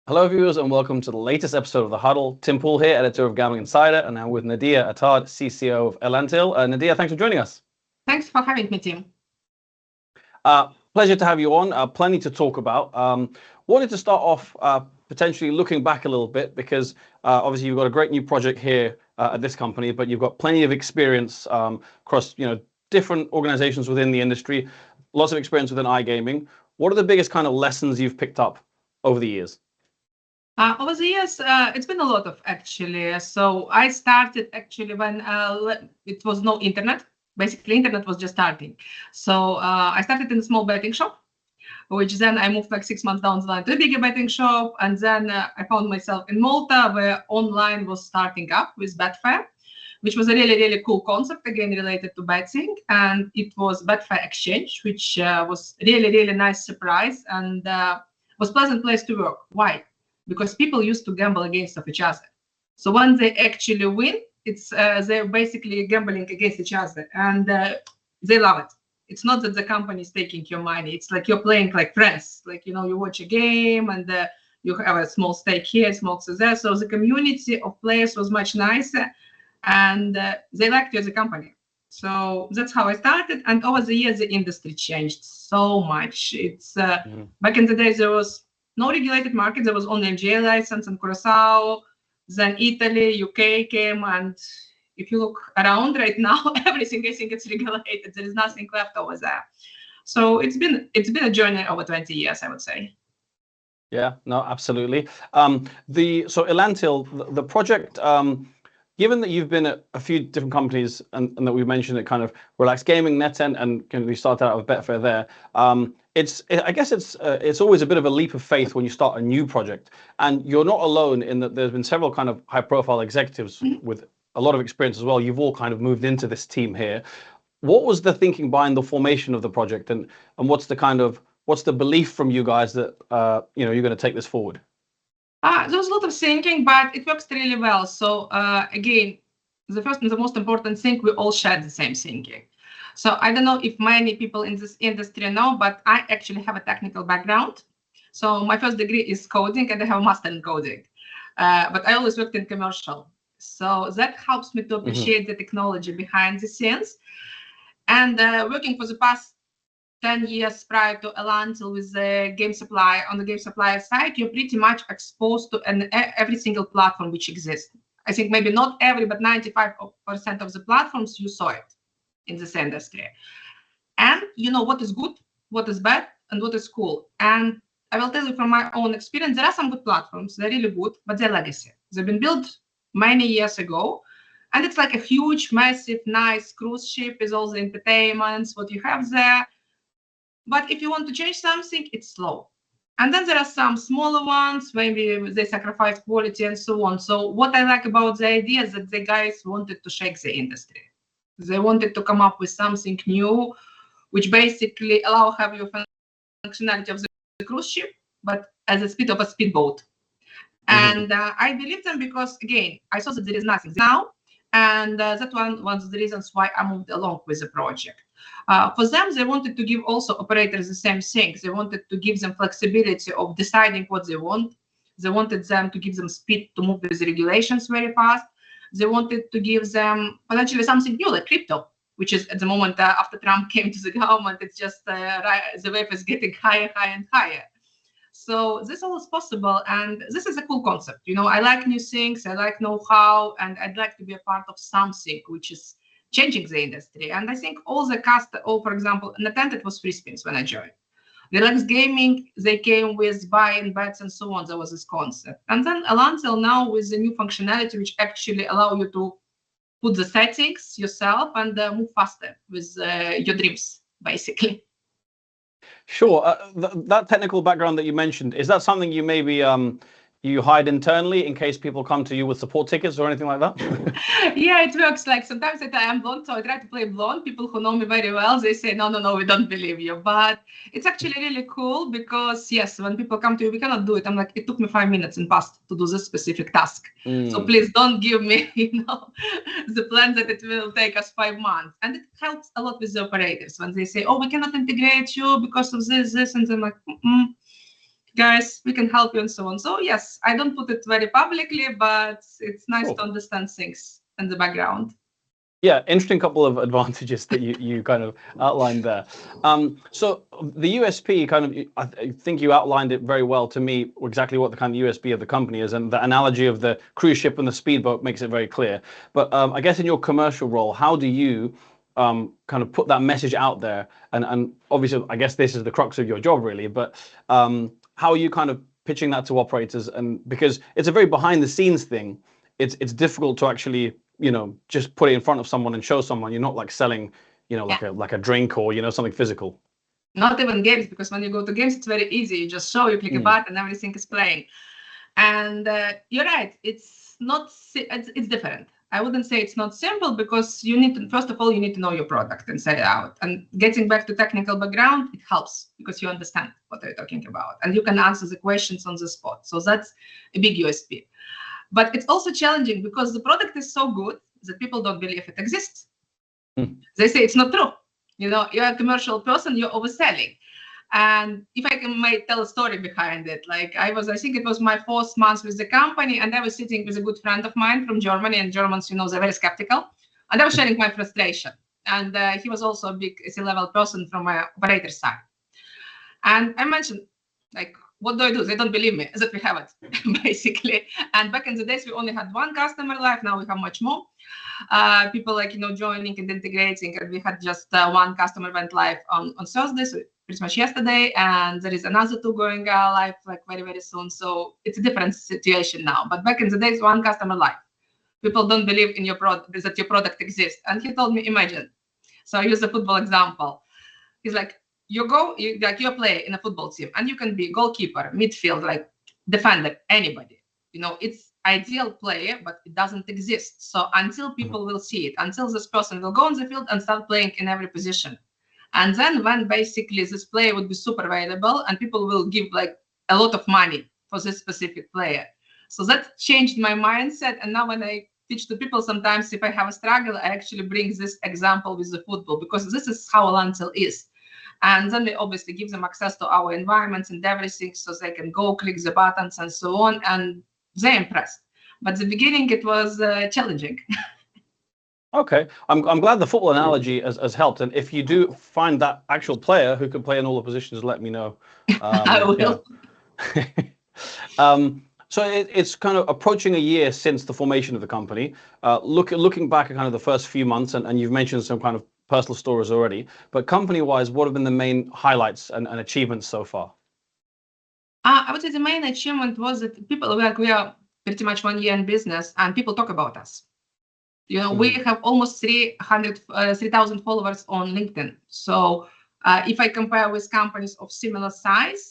Hello, viewers, and welcome to the latest episode of the Huddle. Tim Poole here, editor of Gambling Insider, and now with Nadiya Attard, CCO of Elantil. Nadiya, thanks for joining us. Thanks for having me, Tim. Pleasure to have you on. Plenty to talk about. Wanted to start off potentially looking back a little bit because obviously you've got a great new project here at this company, but you've got plenty of experience across different organizations within the industry, lots of experience within iGaming. What are the biggest kind of lessons you've picked up over the years? Over the years, it's been a lot of actually. So I started actually when it was no internet. Basically, internet was just starting. So I started in a small betting shop, which then I moved like 6 months down the line to a bigger betting shop. And then I found myself in Malta, where online was starting up with Betfair, which was a really, really cool concept, again, related to betting. And it was Betfair Exchange, which was really, really nice surprise and was a pleasant place to work. Why? Because people used to gamble against each other. So when they actually win, it's they're basically gambling against each other, and they love it. It's not that the company is taking your money. It's like you're playing like friends. Like, you watch a game and you have a small stake here, small stake there. So the community of players was much nicer, and they liked you as a company. So that's how I started. And over the years, the industry changed so much. It's back in the day, there was no regulated market. There was only MGA license and Curacao. Then Italy, UK came, and if you look around right now, everything I think it's regulated. There is nothing left over there. So it's been a journey over 20 years, I would say. Yeah, no, absolutely. So Elantil, the project, given that you've been at a few different companies and that we've mentioned it, kind of Relax Gaming, NetEnt, and we started out with Betfair there. I guess it's always a bit of a leap of faith when you start a new project, and you're not alone in that. There's been several kind of high-profile executives with a lot of experience as well. You've all kind of moved into this team here. What was the thinking behind the formation of the project, and what's the belief from you guys that you're going to take this forward? There was a lot of thinking, but it works really well. So again, the first and the most important thing, we all share the same thinking. So I don't know if many people in this industry know, but I actually have a technical background. So my first degree is coding, and I have a master in coding. But I always worked in commercial. So that helps me to appreciate the technology behind the scenes. And working for the past 10 years prior to Elantil with the game supply, on the game supplier side, you're pretty much exposed to every single platform which exists. I think maybe not every, but 95% of the platforms, you saw it in this industry. And you know what is good, what is bad, and what is cool. And I will tell you from my own experience, there are some good platforms, they're really good, but they're legacy. They've been built many years ago. And it's like a huge, massive, nice cruise ship with all the entertainments, what you have there. But if you want to change something, it's slow. And then there are some smaller ones, maybe they sacrifice quality and so on. So what I like about the idea is that the guys wanted to shake the industry. They wanted to come up with something new, which basically allow have your functionality of the cruise ship, but at the speed of a speedboat. And I believe them because, again, I saw that there is nothing now. And that one was the reasons why I moved along with the project. For them, they wanted to give also operators the same thing. They wanted to give them flexibility of deciding what they want. They wanted them to give them speed to move with the regulations very fast. They wanted to give them potentially something new like crypto, which is at the moment after Trump came to the government, it's just the wave is getting higher, higher, and higher. So this all is possible, and this is a cool concept. I like new things, I like know-how, and I'd like to be a part of something which is changing the industry. And I think all the cast, for example, NetEnt, it was free spins when I joined. Relax Gaming, they came with buy-in bets and so on. There was this concept. And then Elantil now with the new functionality, which actually allow you to put the settings yourself and move faster with your dreams, basically. Sure. That technical background that you mentioned, is that something you maybe you hide internally in case people come to you with support tickets or anything like that? Yeah, it works. Like sometimes I am blonde, so I try to play blonde. People who know me very well, they say, no, we don't believe you. But it's actually really cool because, yes, when people come to you, we cannot do it. I'm like, it took me 5 minutes in past to do this specific task. So please don't give me, the plan that it will take us 5 months. And it helps a lot with the operators when they say, oh, we cannot integrate you because of this, and I'm like, guys, we can help you and so on. So yes, I don't put it very publicly, but it's nice Cool. to understand things in the background. Yeah, interesting couple of advantages that you kind of outlined there. So the USP kind of, I think you outlined it very well to me, exactly what the kind of USP of the company is, and the analogy of the cruise ship and the speedboat makes it very clear. But I guess in your commercial role, how do you kind of put that message out there? And obviously, I guess this is the crux of your job, really. But how are you kind of pitching that to operators? And because it's a very behind the scenes thing, it's difficult to actually, just put it in front of someone and show someone. You're not like selling, like a drink or, something physical. Not even games, because when you go to games, it's very easy. You just show, you click a button, everything is playing. And you're right. It's not. It's different. I wouldn't say it's not simple, because you need to, first of all, you need to know your product and say it out. And getting back to technical background, it helps because you understand what they're talking about and you can answer the questions on the spot. So that's a big USP. But it's also challenging because the product is so good that people don't believe it exists. They say it's not true. You're a commercial person, you're overselling. And if I might tell a story behind it, like I think it was my 4th month with the company, and I was sitting with a good friend of mine from Germany, and Germans, they're very skeptical. And I was sharing my frustration. And he was also a big C-level person from my operator side. And I mentioned, like, what do I do? They don't believe me that we have it, basically. And back in the days, we only had 1 customer live. Now we have much more. People joining and integrating. And we had just 1 customer went live on Thursday, so pretty much yesterday. And there is another 2 going live like very, very soon. So it's a different situation now. But back in the days, 1 customer live. People don't believe in your product, that your product exists. And he told me, imagine. So I use a football example. He's like, you're a player in a football team, and you can be goalkeeper, midfield, like defender, anybody. It's ideal player, but it doesn't exist. So until people will see it, until this person will go on the field and start playing in every position, and then when basically this player would be super valuable, and people will give like a lot of money for this specific player. So that changed my mindset. And now when I teach to people, sometimes if I have a struggle, I actually bring this example with the football, because this is how Elantil is. And then we obviously give them access to our environments and everything, so they can go click the buttons and so on, and they're impressed. But the beginning, it was challenging. Okay, I'm glad the football analogy has helped. And if you do find that actual player who can play in all the positions, let me know. I will. So it's kind of approaching a year since the formation of the company. Looking back at kind of the first few months, and you've mentioned some kind of personal stories already, but company-wise, what have been the main highlights and achievements so far? I would say the main achievement was that people, we are pretty much 1 year in business, and people talk about us. We have almost 3,000 followers on LinkedIn. So if I compare with companies of similar size,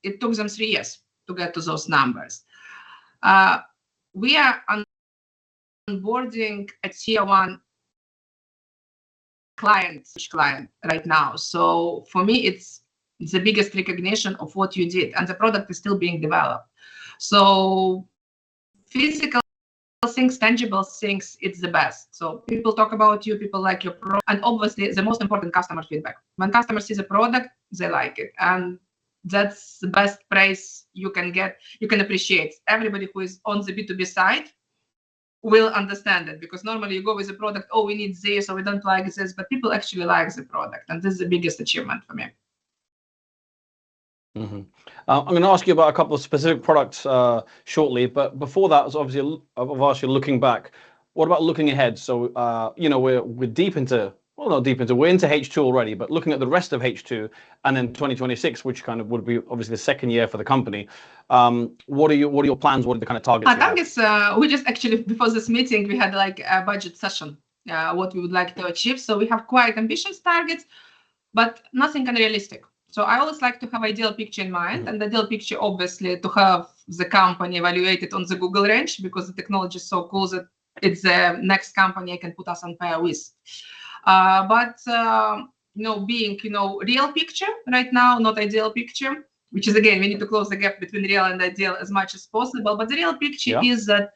it took them 3 years to get to those numbers. We are onboarding a tier 1 client right now. So for me, it's the biggest recognition of what you did, and the product is still being developed. So physical things, tangible things, it's the best. So people talk about you, people like your product, and obviously the most important, customer feedback. When customers see the product, they like it, and that's the best praise you can get. You can appreciate. Everybody who is on the B2B side will understand it, because normally you go with a product, we need this, or we don't like this, but people actually like the product, and this is the biggest achievement for me. I'm going to ask you about a couple of specific products shortly, but before that, obviously, I've asked you looking back. What about looking ahead? So we're deep into, well, not deep into, we're into H2 already, but looking at the rest of H2 and then 2026, which kind of would be obviously the second year for the company. What are your plans? What are the kind of targets? We just actually, before this meeting, we had like a budget session, what we would like to achieve. So we have quite ambitious targets, but nothing unrealistic. So I always like to have ideal picture in mind, and the ideal picture, obviously, to have the company evaluated on the Google range, because the technology is so cool that it's the next company I can put us on par with. Being, real picture right now, not ideal picture, which is, again, we need to close the gap between real and ideal as much as possible. But the real picture is that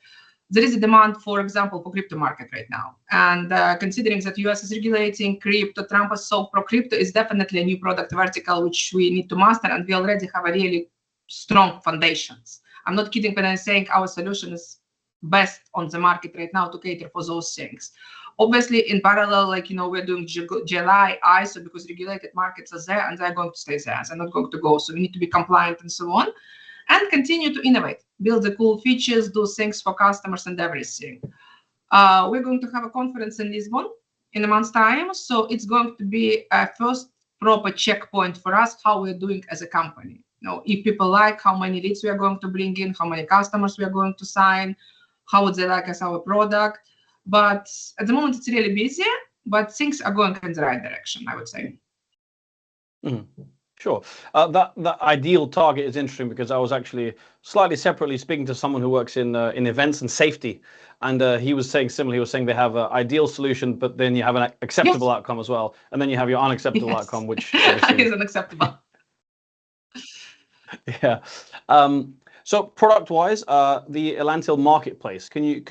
there is a demand, for example, for crypto market right now. And considering that US is regulating crypto, Trump is so pro-crypto, is definitely a new product vertical which we need to master. And we already have a really strong foundations. I'm not kidding when I'm saying our solution is best on the market right now to cater for those things. Obviously, in parallel, like, we're doing GLI, ISO, because regulated markets are there and they're going to stay there. They're not going to go. So we need to be compliant and so on, and continue to innovate, build the cool features, do things for customers and everything. We're going to have a conference in Lisbon in a month's time. So it's going to be a first proper checkpoint for us, how we're doing as a company. If people like how many leads we are going to bring in, how many customers we are going to sign, how would they like us, our product. But at the moment, it's really busy, but things are going in the right direction, I would say. Sure. That ideal target is interesting, because I was actually slightly separately speaking to someone who works in events and safety, and he was saying similarly. He was saying they have an ideal solution, but then you have an acceptable outcome as well, and then you have your unacceptable outcome, which obviously is unacceptable. Yeah. So product-wise, the Elantil marketplace. Can you?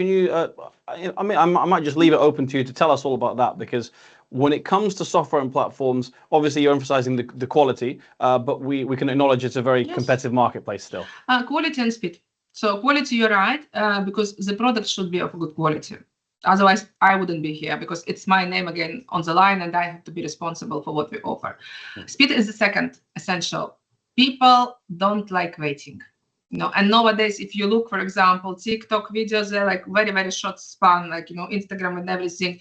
I mean, I might just leave it open to you to tell us all about that, because when it comes to software and platforms, obviously you're emphasizing the quality, but we can acknowledge it's a very competitive marketplace still. Quality and speed. So quality, you're right, because the product should be of good quality. Otherwise, I wouldn't be here, because it's my name again on the line, and I have to be responsible for what we offer. Speed is the second essential. People don't like waiting. And nowadays, if you look, for example, TikTok videos, they're like very, very short span, like, Instagram and everything.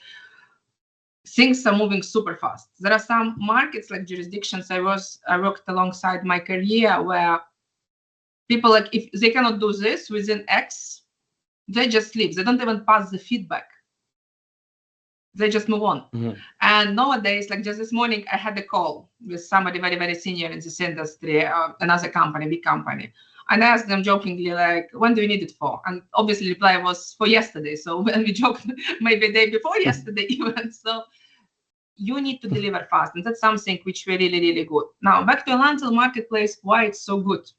Things are moving super fast. There are some markets, like jurisdictions I worked alongside my career, where people, like, if they cannot do this within X, they just leave. They don't even pass the feedback. They just move on. And nowadays, like just this morning, I had a call with somebody very, very senior in this industry, another company, big company. And I asked them jokingly, like, when do you need it for? And obviously the reply was for yesterday. So when we joked, maybe a day before yesterday even. So you need to deliver fast. And that's something which we're really, really good. Now, back to Elantil Marketplace, why it's so good.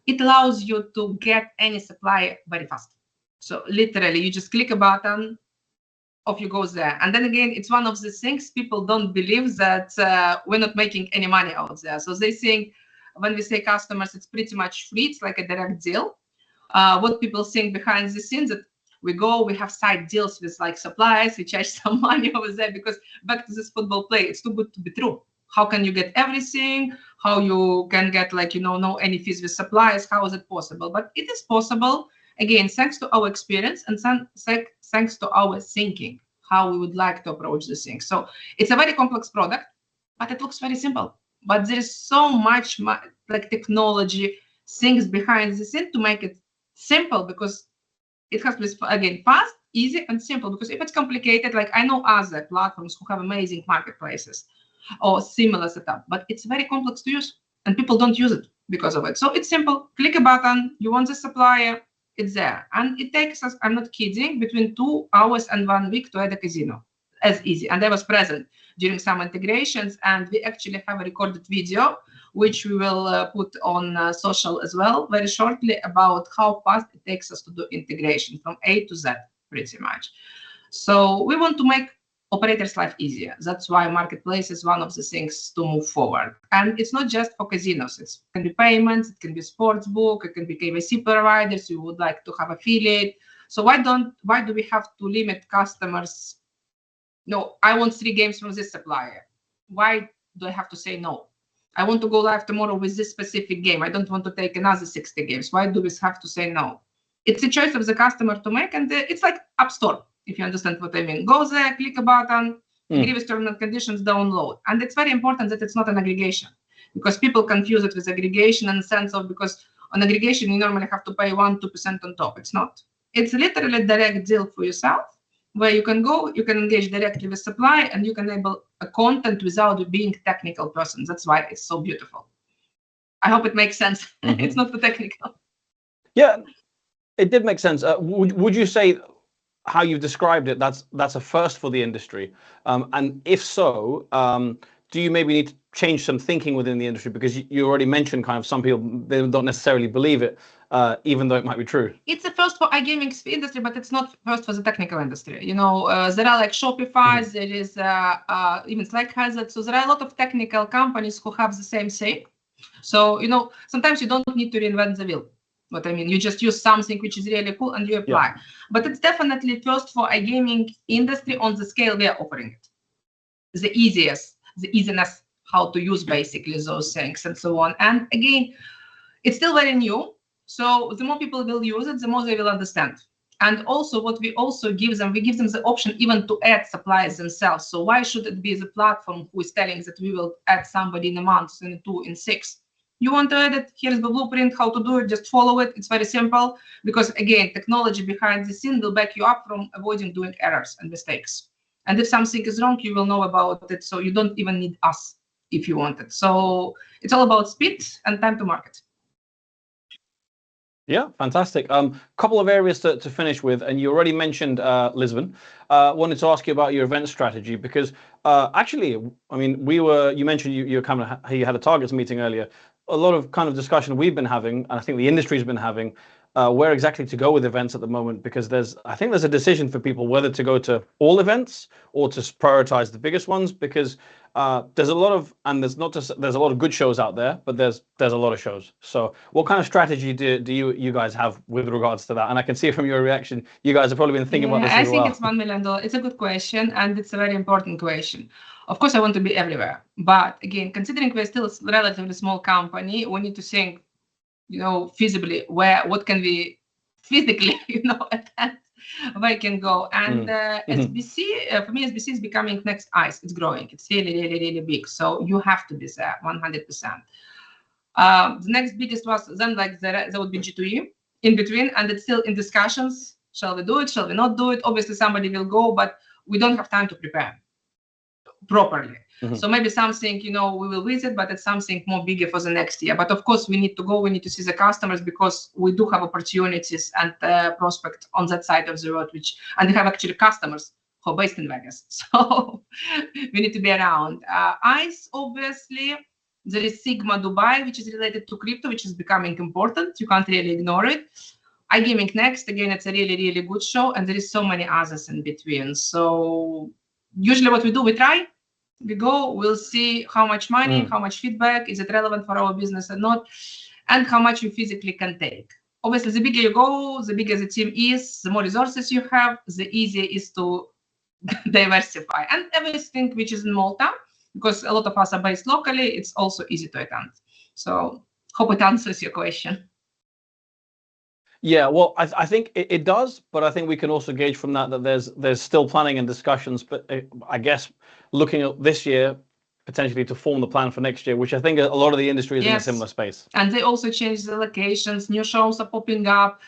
It allows you to get any supplier very fast. So literally, you just click a button, off you go there. And then again, it's one of the things people don't believe, that we're not making any money out there. So they think, when we say customers, it's pretty much free. It's like a direct deal. What people think behind the scenes, that we have side deals with like suppliers, we charge some money over there, because back to this football play, it's too good to be true. How can you get everything? How you can get like, no any fees with suppliers? How is it possible? But it is possible, again, thanks to our experience and thanks to our thinking, how we would like to approach this thing. So it's a very complex product, but it looks very simple. But there is so much like technology things behind the scene to make it simple, because it has to be, again, fast, easy, and simple. Because if it's complicated, like I know other platforms who have amazing marketplaces or similar setup, but it's very complex to use and people don't use it because of it. So it's simple. Click a button, you want the supplier, it's there. And it takes us, I'm not kidding, between 2 hours and 1 week to add a casino. As easy. And I was present during some integrations, and we actually have a recorded video, which we will put on social as well very shortly, about how fast it takes us to do integration from A to Z, pretty much. So we want to make operators' life easier. That's why marketplace is one of the things to move forward. And it's not just for casinos. It can be payments, it can be sportsbook, it can be KYC providers. You would like to have affiliate. So why do we have to limit customers? No, I want 3 games from this supplier. Why do I have to say no? I want to go live tomorrow with this specific game. I don't want to take another 60 games. Why do we have to say no? It's a choice of the customer to make, and it's like App Store, if you understand what I mean. Go there, click a button, agree with terms and conditions, download. And it's very important that it's not an aggregation, because people confuse it with aggregation in the sense of, because on aggregation, you normally have to pay 1-2% on top. It's not. It's literally a direct deal for yourself, where you can go, you can engage directly with supply, and you can enable a content without being technical person. That's why it's so beautiful. I hope it makes sense. It's not too technical. Yeah, it did make sense. Would you say how you've described it, that's a first for the industry? And if so, do you maybe need to change some thinking within the industry? Because you already mentioned kind of some people, they don't necessarily believe it, even though it might be true. It's a first for iGaming industry, but it's not first for the technical industry. There are like Shopify, there is even Slack has it. So there are a lot of technical companies who have the same thing. So, sometimes you don't need to reinvent the wheel. What I mean, you just use something which is really cool and you apply. Yeah. But it's definitely first for iGaming industry on the scale we are offering it. The easiness, how to use basically those things and so on. And again, it's still very new. So the more people will use it, the more they will understand. And also what we also give them, we give them the option even to add suppliers themselves. So why should it be the platform who is telling that we will add somebody in a month, in 2, in 6? You want to add it? Here's the blueprint, how to do it, just follow it. It's very simple because, again, technology behind the scene will back you up from avoiding doing errors and mistakes. And if something is wrong, you will know about it. So you don't even need us if you want it. So it's all about speed and time to market. Yeah, fantastic. Couple of areas to finish with, and you already mentioned Lisbon. Wanted to ask you about your event strategy because actually, I mean, you mentioned you had a targets meeting earlier. A lot of kind of discussion we've been having, and I think the industry's been having, where exactly to go with events at the moment, because I think there's a decision for people whether to go to all events or to prioritize the biggest ones, because there's a lot of, and there's a lot of good shows out there, but there's a lot of shows. So what kind of strategy do you guys have with regards to that? And I can see from your reaction, you guys have probably been thinking about this as well. I think it's $1 million. It's a good question, and it's a very important question. Of course, I want to be everywhere, but again, considering we're still a relatively small company, we need to think, feasibly what can we physically, attend, where I can go. And SBC, for me, SBC is becoming next ICE. It's growing. It's really, really, really big. So you have to be there 100%. The next biggest was then there would be G2E in between, and it's still in discussions. Shall we do it? Shall we not do it? Obviously, somebody will go, but we don't have time to prepare properly. So maybe something, we will visit, but it's something more bigger for the next year. But of course, we need to go, we need to see the customers because we do have opportunities and prospect on that side of the road, and we have actually customers who are based in Vegas. So we need to be around. ICE, obviously, there is Sigma Dubai, which is related to crypto, which is becoming important. You can't really ignore it. iGaming Next, again, it's a really, really good show, and there is so many others in between. So usually what we do, we try. We go, we'll see how much money, how much feedback, is it relevant for our business or not, and how much you physically can take. Obviously, the bigger you go, the bigger the team is, the more resources you have, the easier it is to diversify. And everything which is in Malta, because a lot of us are based locally, it's also easy to attend. So hope it answers your question. Yeah, well, I think it does, but I think we can also gauge from that there's still planning and discussions. But I guess looking at this year, potentially to form the plan for next year, which I think a lot of the industry is in a similar space. And they also change the locations. New shows are popping up.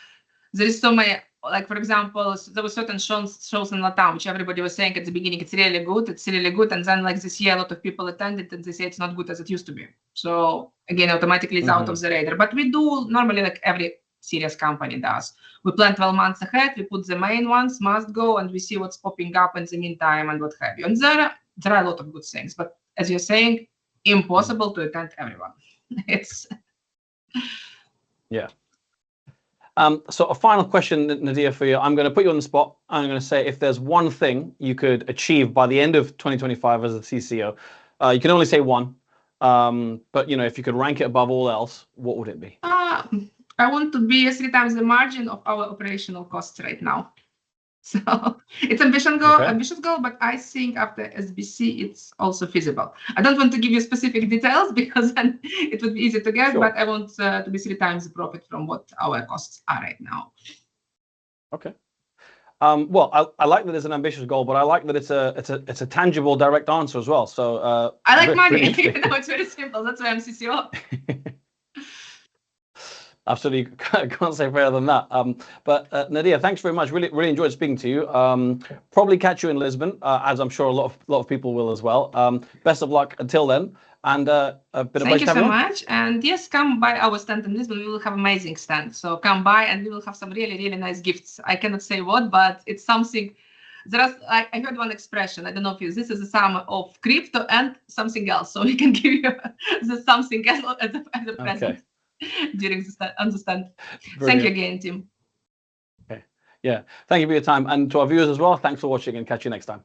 There is so many, like for example, there were certain shows in Latam, which everybody was saying at the beginning, it's really good. And then like this year, a lot of people attended and they say it's not good as it used to be. So again, automatically it's out of the radar. But we do normally, like every serious company does. We plan 12 months ahead, we put the main ones, must go, and we see what's popping up in the meantime and what have you. And there are a lot of good things, but as you're saying, impossible to attend everyone. It's yeah. So a final question, Nadiya, for you. I'm going to put you on the spot. I'm going to say if there's one thing you could achieve by the end of 2025 as a CCO, you can only say one, but if you could rank it above all else, what would it be? I want to be 3 times the margin of our operational costs right now. So it's ambitious goal, but I think after SBC, it's also feasible. I don't want to give you specific details because then it would be easy to get, but I want to be 3 times the profit from what our costs are right now. Okay. Well, I like that it's an ambitious goal, but I like that it's a tangible, direct answer as well. So I like money. It's very simple. That's why I'm CCO. Absolutely, can't say fairer than that. But Nadiya, thanks very much. Really enjoyed speaking to you. Probably catch you in Lisbon, as I'm sure a lot of people will as well. Best of luck until then, and a bit of Thank you so much. And yes, come by our stand in Lisbon. We will have amazing stand. So come by, and we will have some really, really nice gifts. I cannot say what, but it's something. I heard one expression. I don't know if this is the sum of crypto and something else. So we can give you the something else as a present. During the stand. Thank you again, Tim. Okay. Yeah. Thank you for your time. And to our viewers as well, thanks for watching and catch you next time.